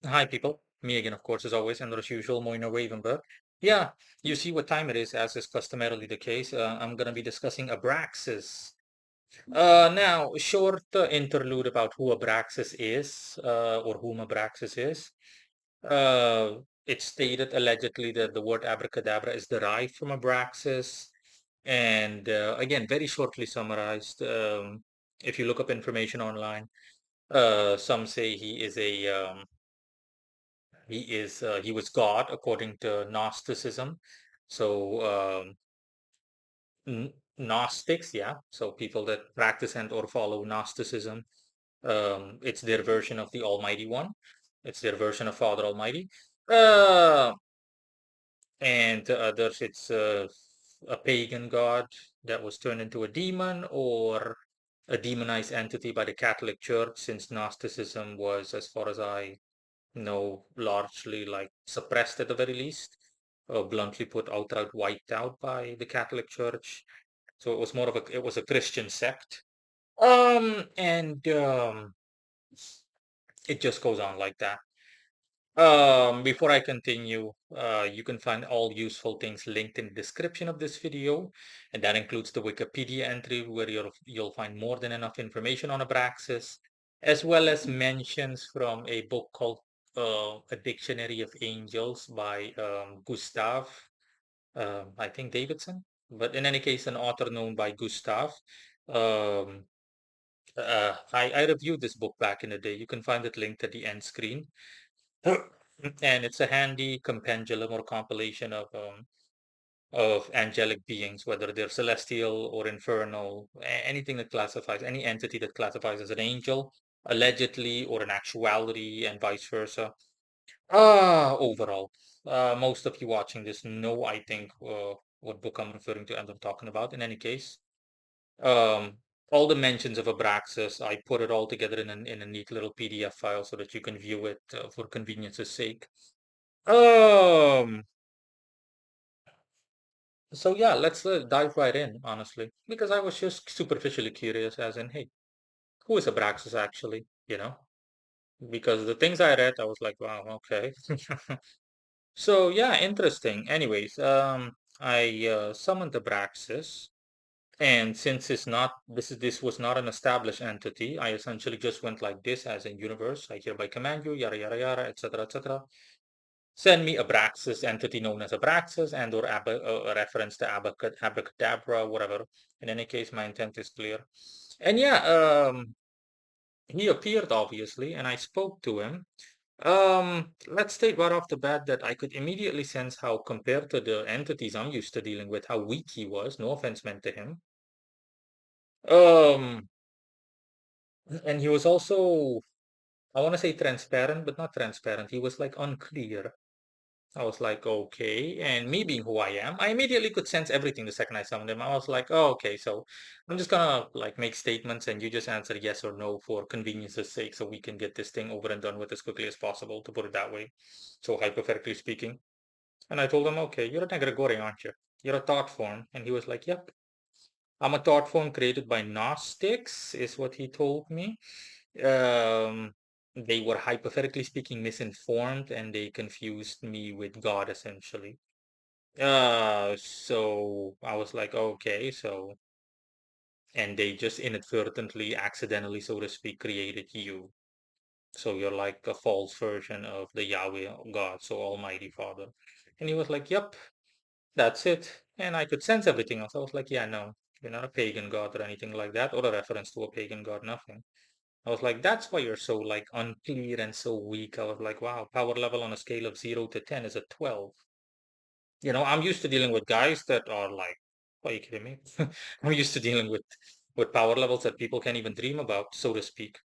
Hi, people. Me again, of course, as always, and as usual, Moina Ravenberg. Yeah, you see what time it is, as is customarily the case. I'm going to be discussing Abraxas. Now, a short interlude about who Abraxas is, or whom Abraxas is. It's stated allegedly that the word abracadabra is derived from Abraxas. And again, very shortly summarized, if you look up information online, some say he was God according to Gnosticism. So Gnostics, yeah. So people that practice and or follow Gnosticism, it's their version of the Almighty One. It's their version of Father Almighty. Uh, and to others, it's a pagan god that was turned into a demon or a demonized entity by the Catholic Church, since Gnosticism was, as far as I know, largely like suppressed at the very least, bluntly put, outright wiped out by the Catholic Church. So it was a Christian sect. And it just goes on like that. Before I continue, you can find all useful things linked in the description of this video, and that includes the Wikipedia entry where you'll find more than enough information on Abraxas, as well as mentions from a book called A Dictionary of Angels by Gustav, I think Davidson. But in any case, an author known by Gustav. Um, I reviewed this book back in the day. You can find it linked at the end screen. And it's a handy compendium or compilation of angelic beings, whether they're celestial or infernal, anything that classifies any entity that classifies as an angel, allegedly, or an actuality, and vice versa. Overall, most of you watching this know, I think, what book I'm referring to and I'm talking about. In any case, um, all the mentions of Abraxas, I put it all together in a neat little PDF file so that you can view it for convenience's sake. Um, so yeah, let's dive right in, honestly, because I was just superficially curious, as in, hey, who is Abraxas actually? Because the things I read, I was like, wow, okay. So yeah, interesting. Anyways, I summoned Abraxas, and since this was not an established entity, I essentially just went like this, as in universe. I hereby command you, yada yada yada, etc. etc. Send me Abraxas, entity known as Abraxas, and or a reference to abracadabra, whatever. In any case, my intent is clear. And yeah, he appeared obviously, and I spoke to him. Let's state right off the bat that I could immediately sense how, compared to the entities I'm used to dealing with, how weak he was. No offense meant to him. Um, and he was also, I want to say transparent, but not transparent. He was like unclear. I was like, okay. And me being who I am, I immediately could sense everything the second I summoned him. I was like, oh, okay. So I'm just gonna like make statements and you just answer yes or no for convenience's sake so we can get this thing over and done with as quickly as possible, to put it that way. So hypothetically speaking. And I told him, okay, you're an egregore, aren't you? You're a thought form. And he was like, yep. I'm a thought form created by Gnostics, is what he told me. Um, they were hypothetically speaking misinformed and they confused me with God essentially. So I was like, okay, so, and they just inadvertently, accidentally, so to speak, created you. So you're like a false version of the Yahweh God, so Almighty Father. And he was like, yep, that's it. And I could sense everything else. I was like, yeah, no, you're not a pagan god or anything like that, or a reference to a pagan god, nothing. I was like, that's why you're so like unclear and so weak. I was like, wow, power level on a scale of 0 to 10 is a 12. I'm used to dealing with guys that are like, are you kidding me? I'm used to dealing with power levels that people can't even dream about, so to speak.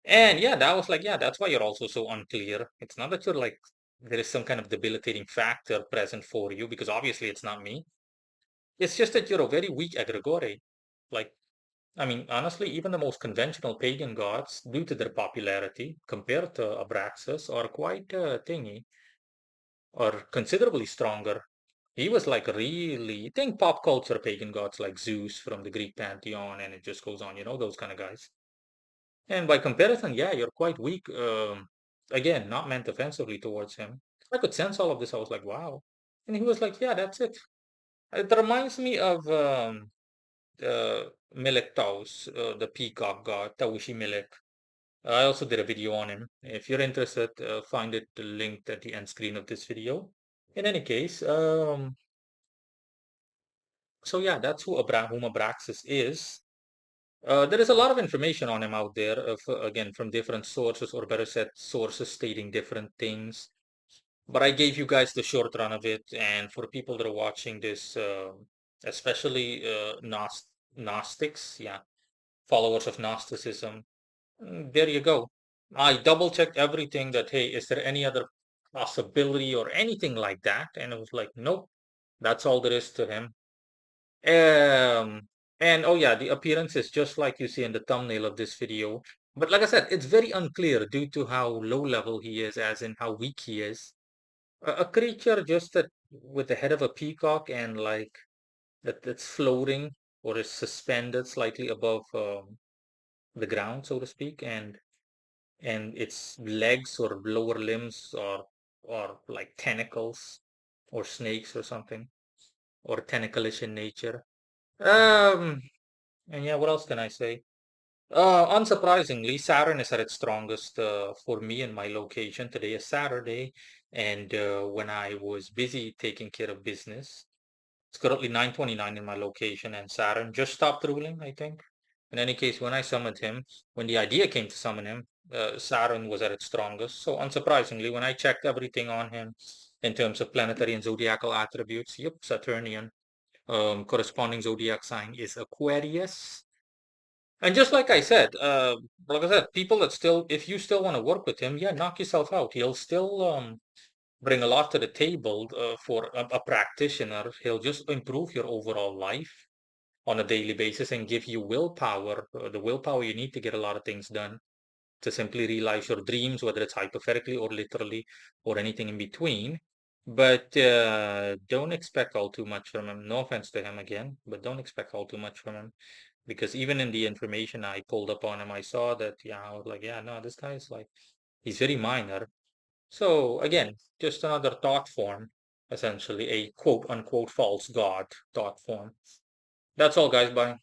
And yeah, that was like, yeah, that's why you're also so unclear. It's not that you're like there is some kind of debilitating factor present for you, because obviously it's not me. It's just that you're a very weak egregore. Like, I mean, honestly, even the most conventional pagan gods, due to their popularity compared to Abraxas, are quite thingy, or considerably stronger. He was like really, think pop culture pagan gods like Zeus from the Greek pantheon, and it just goes on, those kind of guys. And by comparison, yeah, you're quite weak. again, not meant offensively towards him. I could sense all of this. I was like, wow. And he was like, yeah, that's it. It reminds me of Melek Taus, the peacock god, Tawishi Melek. I also did a video on him. If you're interested, find it linked at the end screen of this video. In any case, so yeah, that's whom Abraxas is. There is a lot of information on him out there, again, from different sources, or better said, sources stating different things. But I gave you guys the short run of it, and for people that are watching this, especially Gnostics, yeah, followers of Gnosticism, there you go. I double checked everything that, hey, is there any other possibility or anything like that? And it was like, nope, that's all there is to him. Um, and oh yeah, the appearance is just like you see in the thumbnail of this video. But like I said, it's very unclear due to how low level he is, as in how weak he is. A creature just that with the head of a peacock and like that's floating or is suspended slightly above the ground, so to speak, and its legs or lower limbs or like tentacles or snakes or something or tentacleish in nature. Um, and yeah, what else can I say? Unsurprisingly, Saturn is at its strongest for me in my location. Today is Saturday, and when I was busy taking care of business, it's currently 9:29 in my location, and Saturn just stopped ruling, I think. In any case, when I summoned him, when the idea came to summon him, Saturn was at its strongest. So unsurprisingly, when I checked everything on him in terms of planetary and zodiacal attributes, yep, Saturnian. Corresponding zodiac sign is Aquarius. And just like I said, people that still, if you still want to work with him, yeah, knock yourself out. He'll still bring a lot to the table for a practitioner. He'll just improve your overall life on a daily basis and give you willpower, the willpower you need to get a lot of things done, to simply realize your dreams, whether it's hypothetically or literally or anything in between. But don't expect all too much from him. No offense to him again, but don't expect all too much from him. Because even in the information I pulled up on him, I saw that, yeah, I was like, yeah, no, this guy is like, he's very minor. So again, just another thought form, essentially a quote unquote false god thought form. That's all, guys. Bye.